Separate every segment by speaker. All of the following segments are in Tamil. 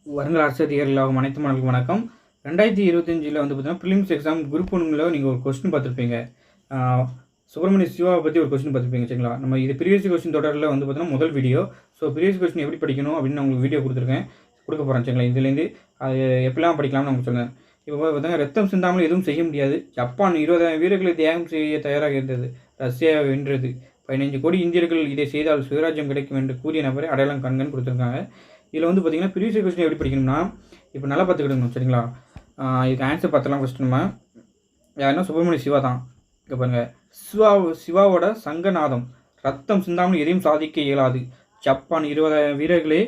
Speaker 1: வருங்கால ஆசிரியர்களாகும் அனைத்து மாணவர்களுக்கும் வணக்கம். 2025 வந்து பார்த்தீங்கன்னா ப்ரிலிம்ஸ் எக்ஸாம் குரூப் 1ல நீங்கள் ஒரு கொஸ்டின் பார்த்துருப்பீங்க. சுப்பிரமணிய சிவாவை பற்றி ஒரு கொஸ்டின் பார்த்துருப்பீங்க சரிங்களா. நம்ம இது ப்ரீவியஸ் கொஸ்டின் தொடரில் வந்து பார்த்தீங்கன்னா முதல் வீடியோ. ஸோ ப்ரீவியஸ் கொஸ்டின் எப்படி படிக்கணும் அப்படின்னு நான் உங்களுக்கு வீடியோ கொடுக்க போகிறேன் சரிங்களா. இதுலேருந்து அது எப்படிலாம் படிக்கலாம்னு உங்களுக்கு சொல்லுங்கள். இப்போ பார்த்தீங்கன்னா ரத்தம் சிந்தாமல் எதுவும் செய்ய முடியாது. ஜப்பான் 20,000 வீரர்களை தியாகம் செய்ய தயாராக இருந்தது. ரஷ்யா வென்றது. 15 கோடி இந்தியர்கள் இதை செய்தால் சுயராஜ்யம் கிடைக்கும் என்று கூறிய நபரை அடையாளம் காண்கன்னு கொடுத்துருக்காங்க. இதில் வந்து பார்த்திங்கன்னா ப்ரீவியஸ் கொஸ்டின் எப்படி படிக்கணும்னா இப்போ நல்லா பார்த்துக்கிடணும் சரிங்களா. இதுக்கு ஆன்சர் பார்த்தலாம். ஃபஸ்ட் நம்ம யாருன்னா சுப்பிரமணிய சிவா தான். இங்கே பாருங்கள், சிவாவோட சங்கநாதம் ரத்தம் சிந்தாமல் எதையும் சாதிக்க இயலாது. ஜப்பான் 20,000 வீரர்களே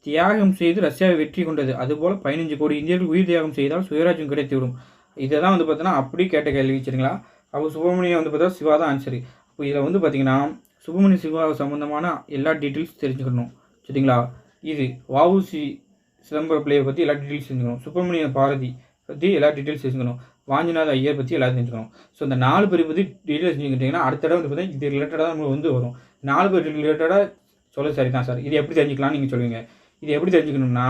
Speaker 1: தியாகம் செய்து ரஷ்யாவை வெற்றி கொண்டது. அதுபோல் 15 கோடி இந்தியர்கள் உயிர் தியாகம் செய்தால் சுயராஜ்யம் கிடைத்துவிடும். இதை தான் வந்து பார்த்தீங்கன்னா அப்படி கேட்ட கேள்வி சரிங்களா. அப்போ சுப்பிரமணியம் வந்து பார்த்தா சிவா தான் ஆன்சரு. அப்போ இதில் வந்து பார்த்திங்கன்னா சுப்பிரமணிய சிவா சம்மந்தமான எல்லா டீட்டெயில்ஸ் தெரிஞ்சுக்கணும் சரிங்களா. இது வஉசி சிதம்பரம் பிள்ளையை பற்றி எல்லா டீட்டெயில்ஸ் தெரிஞ்சுக்கணும். சுப்பிரமணிய பாரதி பற்றி எல்லா டீட்டெயில்ஸ் தெரிஞ்சுக்கணும். வாஞ்சிநாத ஐயர் பற்றி எல்லாத்தையும் தெரிஞ்சுக்கணும். ஸோ இந்த 4 பேரை பற்றி டீட்டெயில்ஸ் தெரிஞ்சுக்கிட்டிங்கன்னா அடுத்த தடவை வந்து பார்த்தீங்கன்னா இது ரிலேட்டடாக தான் நம்மளுக்கு வந்து வரும். 4 பேர் ரிலேட்டடாக சொல்ல சரி தான் சார். இது எப்படி தெரிஞ்சுக்கலாம்னு நீங்கள் சொல்லுவீங்க. இது எப்படி தெரிஞ்சுக்கணும்னா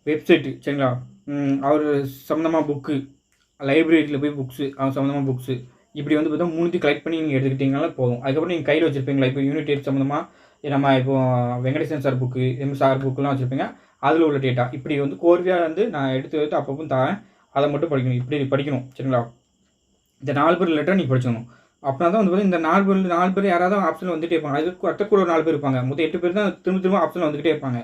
Speaker 1: வெப்சைட்டு சரிங்களா. அவர் சம்மந்தமாக புக்கு, லைப்ரரியில் போய் புக்ஸு, அவர் சம்மந்தமாக புக்ஸு இப்படி வந்து பார்த்தா 3 கலெக்ட் பண்ணி நீங்கள் எடுத்துக்கிட்டிங்கனால போதும். அதுக்கப்புறம் நீங்கள் கையில் வச்சுருப்பீங்களா. இப்போ யூனிட் 8 சம்மந்தமாக நம்ம இப்போ வெங்கடேசன் சார் புக்கு, சார் புக்கெலாம் வச்சுருப்பீங்க. அதில் உள்ள டேட்டா இப்படி வந்து கோர்வையாக வந்து நான் எடுத்து அப்பப்போ தரேன். அதை மட்டும் படிக்கணும். இப்படி படிக்கணும் சரிங்களா. இந்த 4 பேர் ரிலேட்டாக நீங்கள் படிச்சுக்கணும். அப்படின்னா தான் வந்து பார்த்தீங்கன்னா இந்த 4 பேர் யாராவது ஆப்ஷனில் வந்துகிட்டே இருப்பாங்க. அதுக்கு அடுத்த கூட ஒரு 4 பேர் இருப்பாங்க. மொத்தம் 8 பேர் தான் திரும்ப ஆப்ஷனில் வந்துக்கிட்டே இருப்பாங்க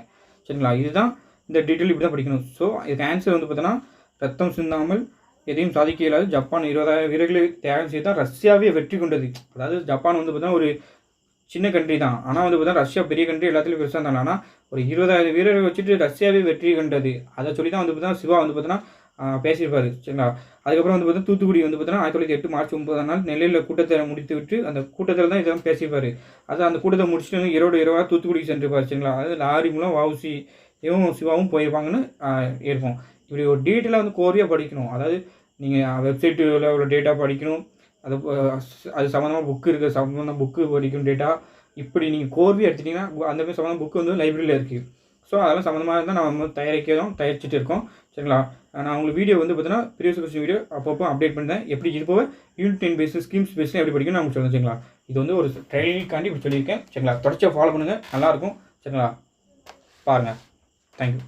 Speaker 1: சரிங்களா. இதுதான் இந்த டீட்டெயில் இப்படி தான் படிக்கணும். ஸோ இதுக்கு ஆன்சர் வந்து பார்த்தோன்னா ரத்தம் சிந்தாமல் எதையும் சாதிக்க இயலாது. ஜப்பான் 20,000 வீரர்களை தியாகம் செய்தால் ரஷ்யாவே வெற்றி கொண்டது. அதாவது ஜப்பான் வந்து பார்த்தீங்கன்னா ஒரு சின்ன கண்ட்ரி தான். ஆனால் வந்து பார்த்தா ரஷ்யா பெரிய கண்ட்ரி, எல்லாத்துலேயும் பெருசாக இருந்தாங்க. ஆனால் ஒரு 20,000 வீரர்கள் வச்சுட்டு ரஷ்யாவே வெற்றி கண்டது. அதை சொல்லி தான் வந்து பார்த்தீங்கன்னா சிவா வந்து பார்த்தீங்கன்னா பேசியிருப்பார் சரிங்களா. அதுக்கப்புறம் வந்து பார்த்தீங்கன்னா தூத்துக்குடி வந்து பார்த்தீங்கன்னா 1908 மார்ச் 9 நெல்லையில் கூட்டத்தை முடித்து விட்டு அந்த கூட்டத்தில் தான் இதெல்லாம் பேசியிருப்பார். அது அந்த கூட்டத்தை முடிச்சுட்டு இரவாக தூத்துக்குடிக்கு சென்றிருப்பார் சரிங்களா. அதாவது லாரி மூலம் வஉசி சிவாவும் போயிருப்பாங்கன்னு இருப்போம். இப்படி ஒரு டீட்டெயிலாக வந்து கோரியாக படிக்கணும். அதாவது நீங்கள் வெப்சைட்டில் உள்ள டேட்டா படிக்கணும். அது சம்மந்தமாக புக்கு இருக்குது, சம்மந்தமாக புக்கு படிக்கணும் டேட்டா. இப்படி நீங்கள் கோர்வையாக எடுத்துட்டிங்கன்னா அந்த மாதிரி சம்மந்தமாக புக்கு வந்து லைப்ரரியில் இருக்குது. ஸோ அதெல்லாம் சம்மந்தமாக இருந்தால் நம்ம தயாரிச்சுட்டு இருக்கோம் சரிங்களா. நான் உங்களுக்கு வீடியோ வந்து பார்த்தீங்கன்னா ப்ரீவியஸ் கொஸ்டின் வீடியோ அப்பப்போ அப்டேட் பண்ணிட்டேன். எப்படி இது போக யூனிட் 10 பேஸு ஸ்கீம்ஸ் பேஸ்லாம் எப்படி படிக்கணும் நான் உங்களுக்கு சொல்லுங்கள் சரிங்களா. இது வந்து ஒரு ட்ரைனிங்காண்டி இப்படி சொல்லியிருக்கேன் சரிங்களா. தொடர்ச்சியாக ஃபாலோ பண்ணுங்கள், நல்லாயிருக்கும் சரிங்களா. பாருங்கள். தேங்க்யூ.